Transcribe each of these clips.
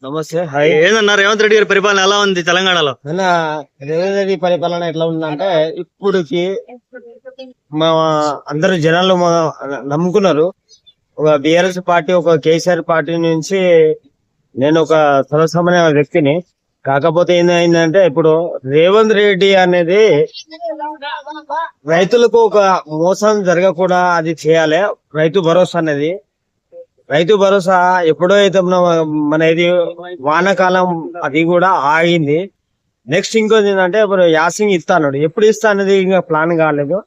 నమస్తే. హాయ్. ఏందన్నా రేవంత్ రెడ్డి గారి పరిపాలన ఎలా ఉంది తెలంగాణలో? రేవంత్ రెడ్డి పరిపాలన ఎట్లా ఉందంటే ఇప్పుడుకి మా అందరు జనాలు నమ్ముకున్నారు. ఒక బిఆర్ఎస్ పార్టీ, ఒక కేసీఆర్ పార్టీ నుంచి నేను ఒక సర్వసామాన్య వ్యక్తిని. కాకపోతే ఏమైందంటే ఇప్పుడు రేవంత్ రెడ్డి అనేది రైతులకు ఒక మోసం జరగకుండా అది చేయాలి. రైతు భరోసా అనేది, రైతు భరోసా ఎప్పుడో అయితే మన ఇది వానాకాలం అది కూడా ఆగింది. నెక్స్ట్ ఇంకోటి ఏంటంటే ఇప్పుడు యాసింగ్ ఇస్తాడు. ఎప్పుడు ఇస్తా అనేది ఇంకా ప్లాన్ కాలేదు.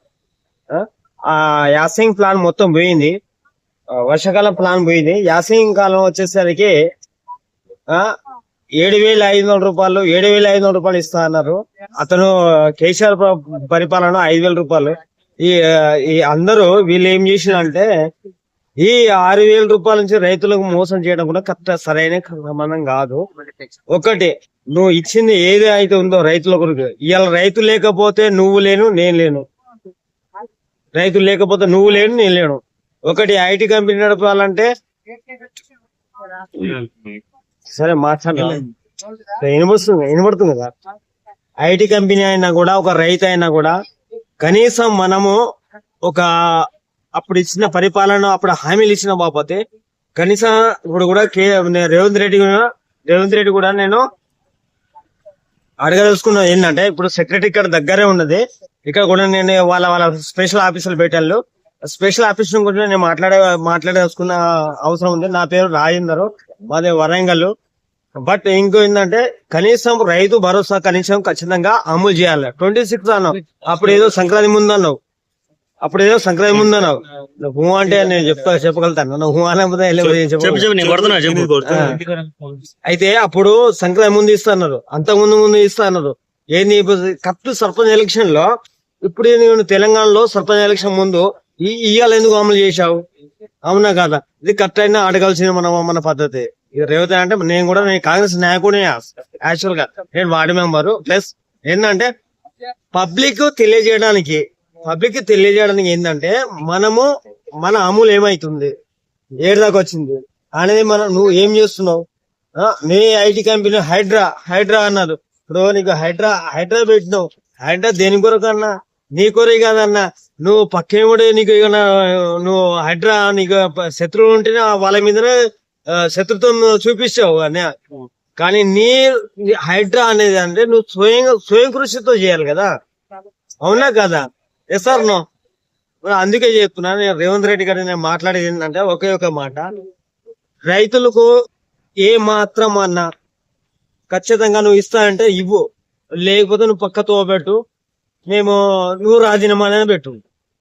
ఆ యాసింగ్ ప్లాన్ మొత్తం పోయింది. వర్షాకాలం ప్లాన్ పోయింది. యాసింగ్ కాలం వచ్చేసరికి 7,500 రూపాయలు 7,500 రూపాయలు ఇస్తా అన్నారు. అతను కేసీఆర్ పరిపాలన 5,000 రూపాయలు. ఈ అందరూ వీళ్ళు ఏం చేసినంటే ఈ 6,000 రూపాయల నుంచి రైతులకు మోసం చేయడం కూడా కరెక్ట్, సరైన సంబంధం కాదు. ఒకటి, నువ్వు ఇచ్చింది ఏది అయితే ఉందో రైతుల కొరకు, ఇవాళ రైతు లేకపోతే నువ్వు లేను, నేను లేను. రైతు లేకపోతే నువ్వు లేను, నేను లేను. ఒకటి, ఐటీ కంపెనీ నడపాలంటే సరే మాట్లాడు, వినబడుతుంది కదా. ఐటీ కంపెనీ అయినా కూడా, ఒక రైతు అయినా కూడా కనీసం మనము ఒక అప్పుడు ఇచ్చిన పరిపాలన, అప్పుడు హామీలు ఇచ్చిన బాబోతే కనీసం ఇప్పుడు కూడా రేవంత్ రెడ్డి కూడా నేను అడగదలుచుకున్నా ఏంటంటే, ఇప్పుడు సెక్రటరీ ఇక్కడ దగ్గరే ఉన్నది. ఇక్కడ కూడా నేను వాళ్ళ స్పెషల్ ఆఫీసులు పెట్టాను. స్పెషల్ ఆఫీస్ గురించి నేను మాట్లాడదలుచుకున్న అవసరం ఉంది. నా పేరు రాజేందర్, మాది వరంగల్. బట్ ఇంకో ఏంటంటే కనీసం రైతు భరోసా కనీసం ఖచ్చితంగా అమలు చేయాలి. 26 అన్నావు, అప్పుడు ఏదో సంక్రాంతి ముందు అన్నావు. హూ అంటే నేను చెప్పగలుగుతాను. హూ అనకపోతే అయితే అప్పుడు సంక్రాంతి ముందు ఇస్తా అన్నారు, అంతకు ఇస్తా అన్నారు. ఏంది కరెక్ట్ సర్పంచ్ ఎలక్షన్ లో, ఇప్పుడు నేను తెలంగాణలో సర్పంచ్ ఎలక్షన్ ముందు ఇవాళ ఎందుకు అమలు చేశావు? అవునా కాదా? ఇది కరెక్ట్ అయినా అడగాల్సిన మన పద్ధతి. రేవంత్ అంటే నేను కాంగ్రెస్ నాయకుడే యాక్చువల్ గా. నేను వార్డు మెంబరు. ప్లస్ ఏంటంటే పబ్లిక్ తెలియజేయడానికి ఏంటంటే మనము మన అమలు ఏమైతుంది, ఏడుదాకా వచ్చింది అనేది నువ్వు ఏం చేస్తున్నావు. నీ ఐటీ కంపెనీ హైడ్రా అన్నారు. ఇప్పుడు నీకు హైడ్రా పెట్టినావు. హైడ్రా దేని కొరకు అన్నా? నీ కొరకు కాదన్నా. నువ్వు పక్కేముడే నీకు నువ్వు హైడ్రా నీకు శత్రువులు ఉంటేనే వాళ్ళ మీదనే శత్రుత్వం చూపిస్తావు. కానీ నీ హైడ్రా అనేది అంటే నువ్వు స్వయం కృషితో చేయాలి కదా. అవునా కదా? Yes sir no. అందుకే చెప్తున్నా, నేను రేవంత్ రెడ్డి గారు నేను మాట్లాడేది ఏంటంటే ఒకే ఒక మాట, రైతులకు ఏ మాత్రం అన్నా ఖచ్చితంగా నువ్వు ఇస్తా అంటే ఇవ్వు, లేకపోతే నువ్వు పక్క తోబెట్టు, నువ్వు రాజీనామా పెట్టు.